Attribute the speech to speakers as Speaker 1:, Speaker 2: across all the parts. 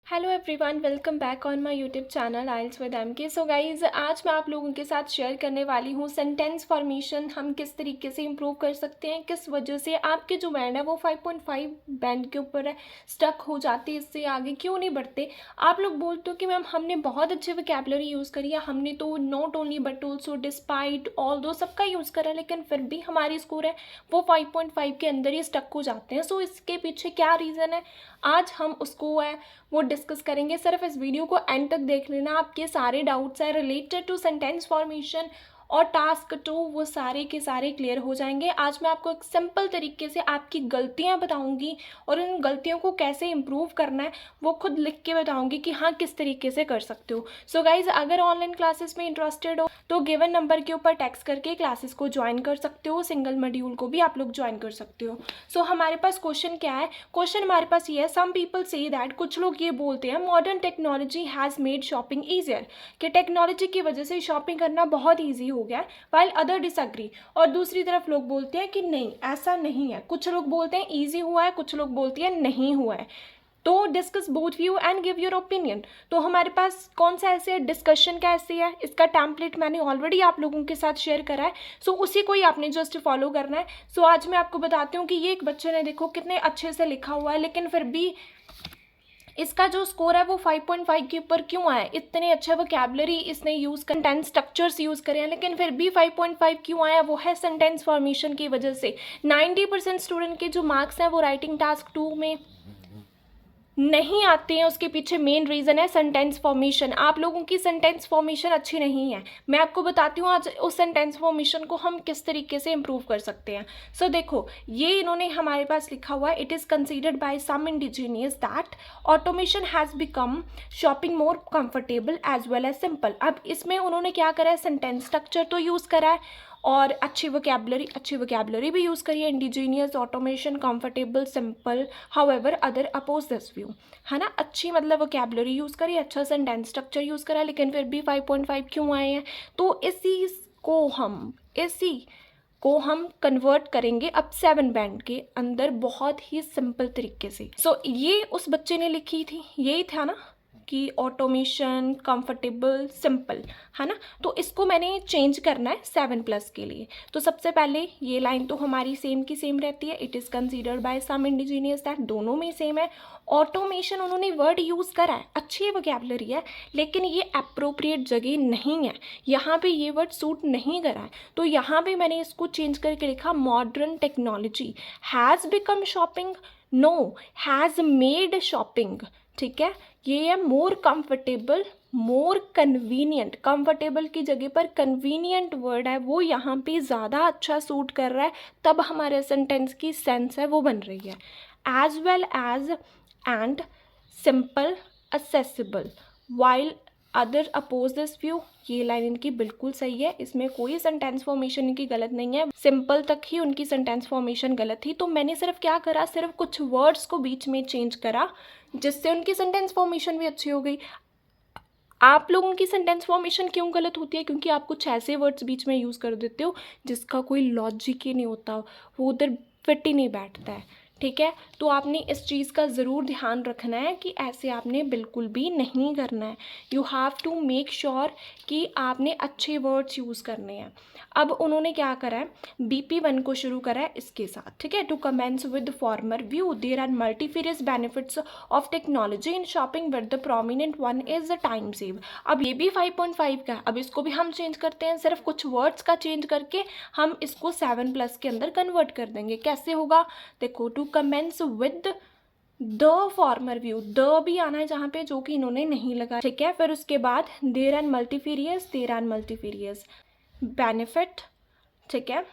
Speaker 1: Hello everyone, welcome back on my YouTube channel IELTS with M. So guys, आज मैं आप लोगों के साथ शेयर करने वाली हूँ सेंटेंस फॉर्मेशन हम किस तरीके से इम्प्रूव कर सकते हैं, किस वजह से आपके जो बैंड है वो 5.5 बैंड के ऊपर है, स्टक हो जाते, इससे आगे क्यों नहीं बढ़ते। आप लोग बोलते हो कि मैम हमने बहुत अच्छी वोकैबुलरी यूज़ करी है, हमने तो not only but also despite all दो सबका यूज़ करा, लेकिन फिर भी हमारी स्कोर है वो 5.5 के अंदर ही स्टक हो जाते हैं। सो इसके पीछे क्या रीज़न है, आज हम उसको है वो डिस्कस करेंगे। सिर्फ इस वीडियो को एंड तक देख लेना, आपके सारे डाउट्स हैं रिलेटेड टू सेंटेंस फॉर्मेशन और टास्क 2 वो सारे के सारे क्लियर हो जाएंगे। आज मैं आपको एक सिंपल तरीके से आपकी गलतियां बताऊंगी और उन गलतियों को कैसे इम्प्रूव करना है वो खुद लिख के बताऊंगी कि हाँ किस तरीके से कर सकते हो। सो गाइज, अगर ऑनलाइन क्लासेस में इंटरेस्टेड हो तो गिवन नंबर के ऊपर टेक्स्ट करके क्लासेस को ज्वाइन कर सकते हो, सिंगल मॉड्यूल को भी आप लोग ज्वाइन कर सकते हो। सो हमारे पास क्वेश्चन क्या है, क्वेश्चन हमारे पास ये है, सम पीपल से दैट, कुछ लोग ये बोलते हैं modern technology has made shopping easier, कि टेक्नोलॉजी की वजह से शॉपिंग करना बहुत ईजी हो गया, वाइल अदर डिसएग्री। और दूसरी तरफ लोग बोलते हैं कि नहीं ऐसा नहीं है, कुछ लोग बोलते हैं ईजी हुआ है, कुछ लोग बोलते हैं नहीं हुआ है। तो discuss both view and give your opinion. तो हमारे पास कौन सा ऐसे डिस्कशन का ऐसे है, इसका टेम्पलेट मैंने ऑलरेडी आप लोगों के साथ शेयर करा है। सो उसी को ही आपने जस्ट फॉलो करना है। सो आज मैं आपको बताती हूँ कि ये एक बच्चे ने देखो कितने अच्छे से लिखा हुआ है, लेकिन फिर भी इसका जो स्कोर है वो 5.5 के ऊपर क्यों आया। इतने अच्छे वोकैबुलरी इसने यूज़ सेंटेंस स्ट्रक्चर्स यूज़ करे हैं, लेकिन फिर भी 5.5 क्यों आया, वो है सेंटेंस फॉर्मेशन की वजह से। 90% स्टूडेंट के जो मार्क्स हैं वो राइटिंग टास्क 2 में नहीं आते हैं, उसके पीछे मेन रीज़न है सेंटेंस फॉर्मेशन। आप लोगों की सेंटेंस फॉर्मेशन अच्छी नहीं है। मैं आपको बताती हूँ आज उस सेंटेंस फॉर्मेशन को हम किस तरीके से इम्प्रूव कर सकते हैं। सो देखो, ये इन्होंने हमारे पास लिखा हुआ है, it is considered by some indigenous that automation has become shopping more comfortable as well as simple. अब इसमें उन्होंने क्या करा है, सेंटेंस स्ट्रक्चर तो यूज़ करा है और अच्छी वोकैबुलरी भी यूज़ करिए, indigenous, automation, comfortable, simple, however other oppose this view, है ना। अच्छी मतलब वोकैबुलरी यूज़ करिए, अच्छा सेंटेंस स्ट्रक्चर यूज़ करा, लेकिन फिर भी 5.5 क्यों आए हैं। तो इसी को हम कन्वर्ट करेंगे अब 7 बैंड के अंदर बहुत ही सिंपल तरीके से। सो ये उस बच्चे ने लिखी थी, यही था ना कि ऑटोमेशन, कंफर्टेबल, सिंपल, है ना। तो इसको मैंने चेंज करना है 7+ के लिए। तो सबसे पहले ये लाइन तो हमारी सेम की सेम रहती है, it is considered by some indigenous that, दोनों में सेम है। ऑटोमेशन उन्होंने वर्ड यूज़ करा है, अच्छी वोकैबुलरी है, लेकिन ये अप्रोप्रिएट जगह नहीं है, यहाँ पे ये वर्ड सूट नहीं करा है। तो यहाँ पे मैंने इसको चेंज करके लिखा modern technology has become shopping, know has made shopping. ठीक है, ये है more comfortable, more convenient. Comfortable की जगह पर कन्वीनियंट वर्ड है, वो यहाँ पे ज़्यादा अच्छा सूट कर रहा है, तब हमारे सेंटेंस की सेंस है वो बन रही है। As well as and simple accessible while other oppose this view, ये लाइन इनकी बिल्कुल सही है, इसमें कोई सेंटेंस फॉर्मेशन इनकी गलत नहीं है, सिंपल तक ही उनकी सेंटेंस फॉर्मेशन गलत थी। तो मैंने सिर्फ क्या करा, सिर्फ कुछ वर्ड्स को बीच में चेंज करा, जिससे उनकी सेंटेंस फॉर्मेशन भी अच्छी हो गई। आप लोगों की सेंटेंस फॉर्मेशन क्यों गलत होती है, क्योंकि आप कुछ ऐसे वर्ड्स बीच में यूज़ कर देते हो जिसका कोई लॉजिक ही नहीं होता, वो उधर फिट ही नहीं बैठता है। ठीक है, तो आपने इस चीज़ का ज़रूर ध्यान रखना है कि ऐसे आपने बिल्कुल भी नहीं करना है। You have to make sure कि आपने अच्छे वर्ड्स यूज़ करने हैं। अब उन्होंने क्या करा है, BP1 को शुरू करा है इसके साथ। ठीक है, to commence with former view, there are multifarious benefits of technology in shopping with the prominent one is the time save. अब ये भी 5.5 का है, अब इसको भी हम चेंज करते हैं, सिर्फ कुछ वर्ड्स का चेंज करके हम इसको 7+ के अंदर कन्वर्ट कर देंगे। कैसे होगा, देखो, to commence with the former view, the भी आना है जहाँ पे, जो कि इन्होंने नहीं लगा। ठीक है, फिर उसके बाद देयर आर मल्टीफेरियस बेनिफिट। ठीक है,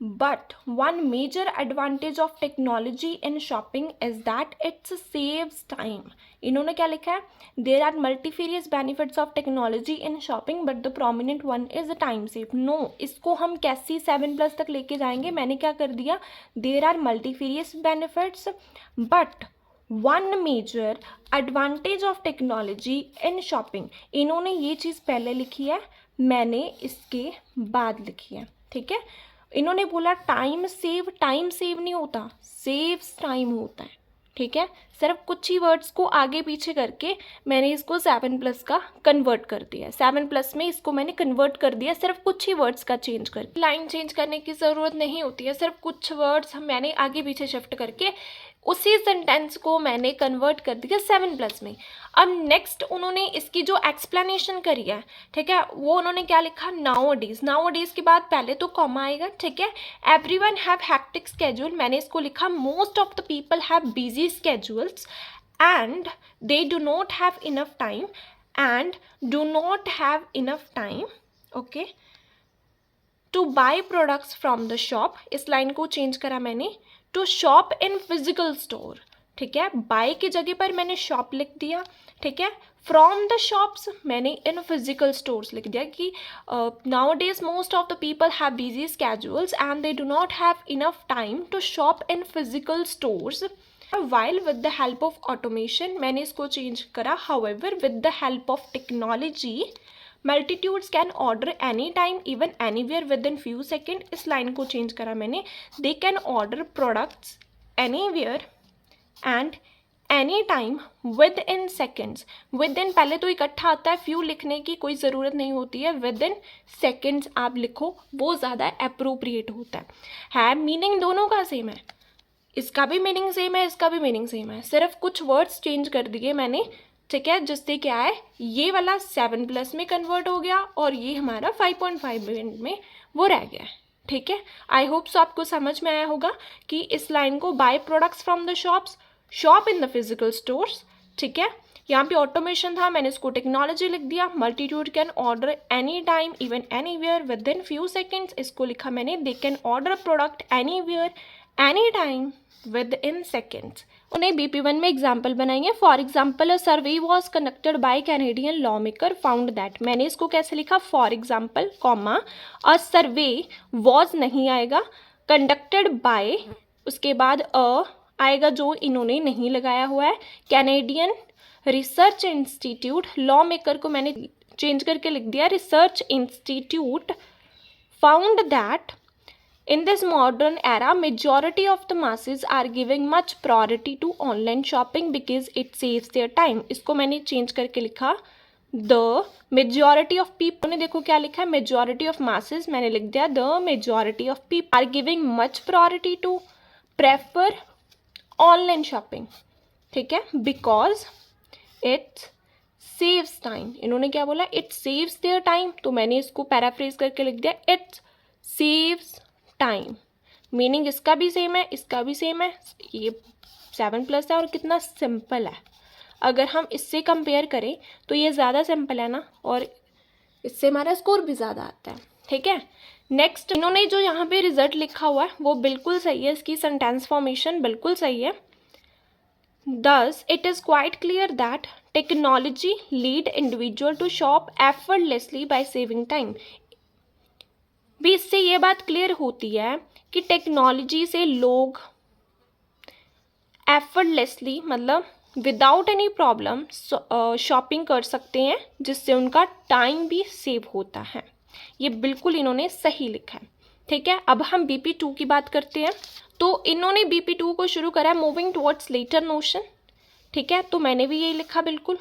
Speaker 1: but one major advantage of technology in shopping is that it's saves time. इन्होंने क्या लिखा है, there are multifarious benefits of technology in shopping but the prominent one is time save. No, इसको हम कैसी 7+ तक लेके जाएंगे, मैंने क्या कर दिया, there are multifarious benefits but one major advantage of technology in shopping. इन्होंने ये चीज़ पहले लिखी है, मैंने इसके बाद लिखी है। ठीक है, इन्होंने बोला टाइम सेव नहीं होता, सेव्स टाइम होता है। ठीक है, सिर्फ कुछ ही वर्ड्स को आगे पीछे करके मैंने इसको 7+ का कन्वर्ट कर दिया, 7+ में इसको मैंने कन्वर्ट कर दिया, सिर्फ कुछ ही वर्ड्स का चेंज कर। लाइन चेंज करने की ज़रूरत नहीं होती है, सिर्फ कुछ वर्ड्स मैंने आगे पीछे शिफ्ट करके उसी सेंटेंस को मैंने कन्वर्ट कर दिया 7+ में। अब नेक्स्ट उन्होंने इसकी जो एक्सप्लेनेशन करी है, ठीक है, वो उन्होंने क्या लिखा, नाउअडेज। नाउअडेज के बाद पहले तो कॉमा आएगा, ठीक है। एवरीवन हैव हैक्टिक स्केड्यूल, मैंने इसको लिखा most of the people have busy schedules and they do not have enough time, and do not have enough time, okay, to buy products from the shop. इस line को change करा मैंने to shop in physical store, ठीक है, bye की जगह पर मैंने शॉप लिख दिया, ठीक है। फ्रॉम द शॉप्स मैंने इन फिजिकल स्टोर्स लिख दिया कि nowadays most of the people have busy schedules and they do not have enough time to shop in physical stores. while with the help of automation मैंने इसको change करा however with the help of technology multitudes can order anytime even anywhere within few seconds। इस line को change करा मैंने they can order products anywhere and any time with in seconds. With in पहले तो इकट्ठा आता है, फ्यू लिखने की कोई ज़रूरत नहीं होती है, विद इन सेकेंड्स आप लिखो, वो ज़्यादा अप्रोप्रिएट होता है। मीनिंग दोनों का सेम है, इसका भी मीनिंग सेम है, इसका भी मीनिंग सेम है, सिर्फ कुछ वर्ड्स चेंज कर दिए मैंने, ठीक है, जिससे क्या है, ये वाला 7+ में कन्वर्ट हो गया और ये हमारा 5.5 में वो रह गया है, ठीक है। आई होप सो आपको समझ में आया होगा कि इस लाइन को buy products from the shops, shop in the physical stores, ठीक है। यहाँ पे ऑटोमेशन था, मैंने इसको टेक्नोलॉजी लिख दिया। Multitude can order any time even anywhere with in few seconds, इसको लिखा मैंने they can order product anywhere any time with in seconds. उन्हें BP1 में एग्जाम्पल बनाएंगे। For example a survey was conducted by Canadian law maker found that, मैंने इसको कैसे लिखा, for example comma a survey was नहीं आएगा, कंडक्टेड बाय उसके बाद अ आएगा जो इन्होंने नहीं लगाया हुआ है, Canadian research institute, law maker को मैंने चेंज करके लिख दिया research institute, found that in this modern era majority of the masses are giving much priority to online shopping because it saves their time। इसको मैंने चेंज करके लिखा the majority of people, ने देखो क्या लिखा है, majority of masses, मैंने लिख दिया the majority of people are giving much priority to prefer online shopping, ठीक है, because it saves time। इन्होंने क्या बोला, it saves their time, तो मैंने इसको पैराफ्रेज करके लिख दिया it saves टाइम। मीनिंग इसका भी सेम है, इसका भी सेम है, ये 7+ है और कितना सिंपल है। अगर हम इससे कंपेयर करें तो ये ज़्यादा सिंपल है ना, और इससे हमारा स्कोर भी ज़्यादा आता है, ठीक है। नेक्स्ट इन्होंने जो यहाँ पे रिजल्ट लिखा हुआ है वो बिल्कुल सही है, इसकी सेंटेंस फॉर्मेशन बिल्कुल सही है। Thus it is quite clear that technology lead individual to shop effortlessly by saving time। भी इससे ये बात क्लियर होती है कि टेक्नोलॉजी से लोग एफर्टलेसली मतलब विदाउट एनी प्रॉब्लम शॉपिंग कर सकते हैं, जिससे उनका टाइम भी सेव होता है। ये बिल्कुल इन्होंने सही लिखा है, ठीक है। अब हम BP2 की बात करते हैं। तो इन्होंने BP2 को शुरू करा है मूविंग टुवर्ड्स लेटर नोशन, ठीक है, तो मैंने भी यही लिखा बिल्कुल।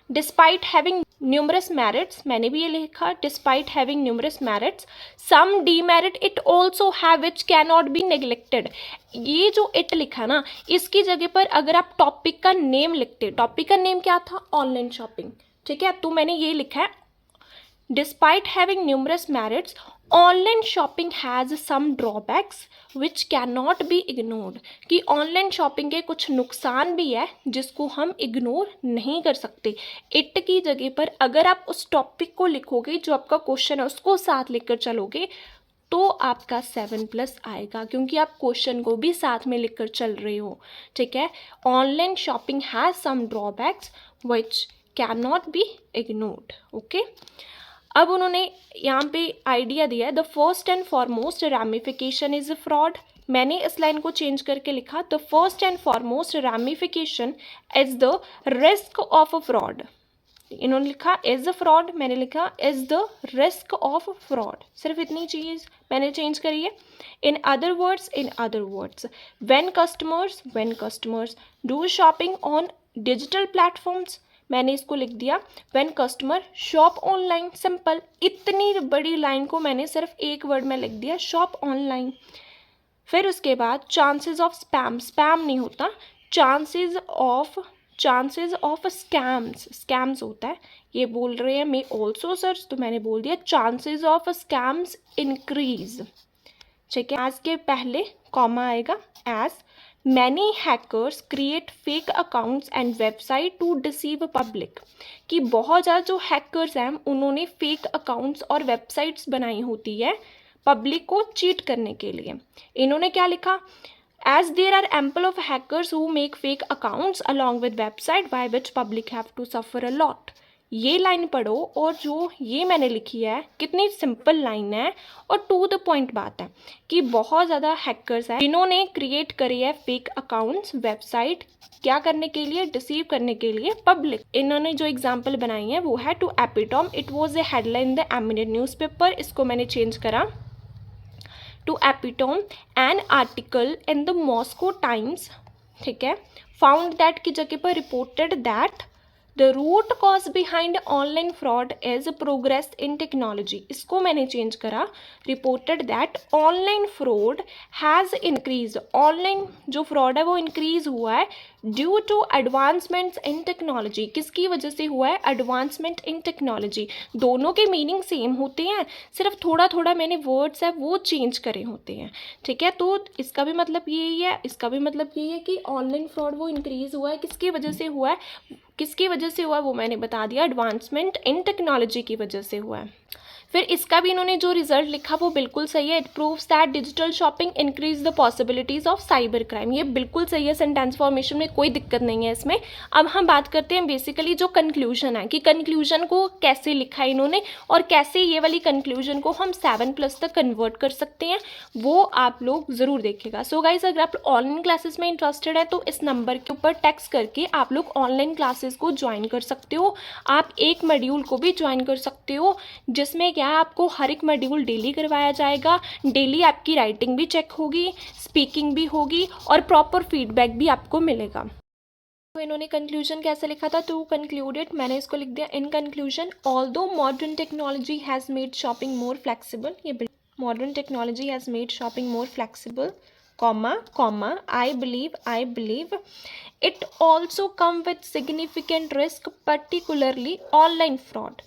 Speaker 1: डिस्पाइट हैविंग न्यूमरस मेरिट्स, मैंने भी ये लिखा despite having numerous merits some demerit it also have which can not be neglected. ये जो इट लिखा ना, इसकी जगह पर अगर आप टॉपिक का नेम लिखते, टॉपिक का नेम क्या था, ऑनलाइन शॉपिंग, ठीक है, तो मैंने ये लिखा है despite having numerous merits online shopping has some drawbacks which can not be ignored, कि ऑनलाइन शॉपिंग के कुछ नुकसान भी है जिसको हम इग्नोर नहीं कर सकते। इट की जगह पर अगर आप उस टॉपिक को लिखोगे, जो आपका क्वेश्चन है उसको साथ लिखकर चलोगे, तो आपका 7+ आएगा, क्योंकि आप क्वेश्चन को भी साथ में लिखकर चल रहे हो, ठीक है। Online shopping has some drawbacks which can not be ignored, okay. अब उन्होंने यहाँ पे आइडिया दिया है the first and foremost ramification is a fraud. मैंने इस लाइन को चेंज करके लिखा the first and foremost ramification is the risk of a fraud. इन्होंने लिखा इज द फ्रॉड, मैंने लिखा is the risk of fraud, सिर्फ इतनी चीज़ मैंने चेंज करी है. In other words when customers do shopping on digital platforms, मैंने इसको लिख दिया when customer shop online. Simple, इतनी बड़ी लाइन को मैंने सिर्फ एक वर्ड में लिख दिया, शॉप ऑनलाइन. फिर उसके बाद चांसेस ऑफ स्पैम नहीं होता, चांसेस ऑफ स्कैम्स होता है. ये बोल रहे हैं मे ऑल्सो सर्च, तो मैंने बोल दिया चांसेस ऑफ स्कैम्स इंक्रीज. ठीक है, एज के पहले कॉमा आएगा. As many hackers create fake accounts and website to deceive public, कि बहुत ज़्यादा जो हैकर्स हैं उन्होंने फेक अकाउंट्स और वेबसाइट्स बनाई होती है पब्लिक को चीट करने के लिए. इन्होंने क्या लिखा, as there are ample of hackers who make fake accounts along with website by which public have to suffer a lot. ये लाइन पढ़ो, और जो ये मैंने लिखी है कितनी सिंपल लाइन है और टू द पॉइंट बात है कि बहुत ज़्यादा हैकर्स हैं जिन्होंने क्रिएट करी है फेक अकाउंट्स वेबसाइट, क्या करने के लिए, डिसीव करने के लिए पब्लिक. इन्होंने जो एग्जांपल बनाई है वो है to epitome, it was a headline in the eminent newspaper, इसको मैंने चेंज करा to epitome. An article in the Moscow Times, ठीक है, फाउंड दैट की जगह पर reported that the root cause behind online fraud is progress in technology, इसको मैंने चेंज करा reported that online fraud has increase. Online जो फ्रॉड है वो इंक्रीज हुआ है due to advancements in technology. किसकी वजह से हुआ है, एडवांसमेंट इन टेक्नोलॉजी. दोनों के मीनिंग सेम होते हैं, सिर्फ थोड़ा थोड़ा मैंने वर्ड्स है वो चेंज करे होते हैं. ठीक है, तो इसका भी मतलब यही है, इसका भी मतलब यही है कि ऑनलाइन फ्रॉड वो इंक्रीज हुआ है, किसकी वजह से हुआ है, किसकी वजह से हुआ है वो मैंने बता दिया, एडवांसमेंट इन टेक्नोलॉजी की वजह से हुआ है. फिर इसका भी इन्होंने जो रिजल्ट लिखा वो बिल्कुल सही है. It proves that digital shopping increase the possibilities of cyber crime. ये बिल्कुल सही है, सेंटेंस फॉर्मेशन में कोई दिक्कत नहीं है इसमें. अब हम बात करते हैं बेसिकली जो कंक्लूजन है कि कंक्लूजन को कैसे लिखा है इन्होंने और कैसे ये वाली कंक्लूजन को हम 7+ तक कन्वर्ट कर सकते हैं, वो आप लोग ज़रूर देखेगा. सो गाइस, अगर आप ऑनलाइन क्लासेस में इंटरेस्टेड है तो इस नंबर के ऊपर टेक्स्ट करके आप लोग ऑनलाइन क्लासेस को ज्वाइन कर सकते हो. आप एक मॉड्यूल को भी ज्वाइन कर सकते हो जिसमें क्या आपको हर एक मॉड्यूल डेली करवाया जाएगा. डेली आपकी राइटिंग भी चेक होगी, स्पीकिंग भी होगी और प्रॉपर फीडबैक भी आपको मिलेगा. तो इन्होंने कंक्लूजन कैसे लिखा था, टू कंक्लूडेड, मैंने इसको लिख दिया in conclusion although modern technology has made shopping more flexible. ये modern technology has made shopping more flexible, comma, I believe it also come with significant risk, particularly online fraud.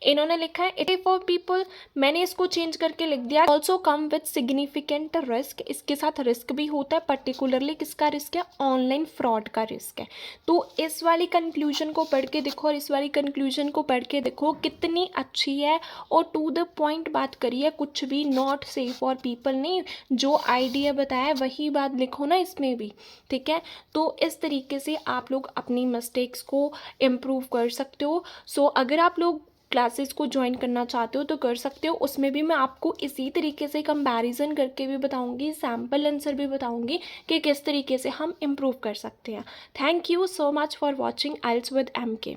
Speaker 1: इन्होंने लिखा है it for people, मैंने इसको change करके लिख दिया also come with significant risk. इसके साथ रिस्क भी होता है, पर्टिकुलरली किसका रिस्क है, ऑनलाइन फ्रॉड का रिस्क है. तो इस वाली कंक्लूजन को पढ़ के देखो और इस वाली कंक्लूजन को पढ़ के देखो कितनी अच्छी है और टू द पॉइंट बात करिए, कुछ भी नॉट सेफ फॉर पीपल नहीं, जो आइडिया बताया वही बात लिखो ना इसमें भी. ठीक है, तो इस तरीके से आप लोग अपनी मिस्टेक्स को इम्प्रूव कर सकते हो. सो अगर आप लोग क्लासेस को ज्वाइन करना चाहते हो तो कर सकते हो. उसमें भी मैं आपको इसी तरीके से कंपैरिजन करके भी बताऊंगी, सैम्पल आंसर भी बताऊंगी कि किस तरीके से हम इम्प्रूव कर सकते हैं. Thank you so much for watching IELTS with MK.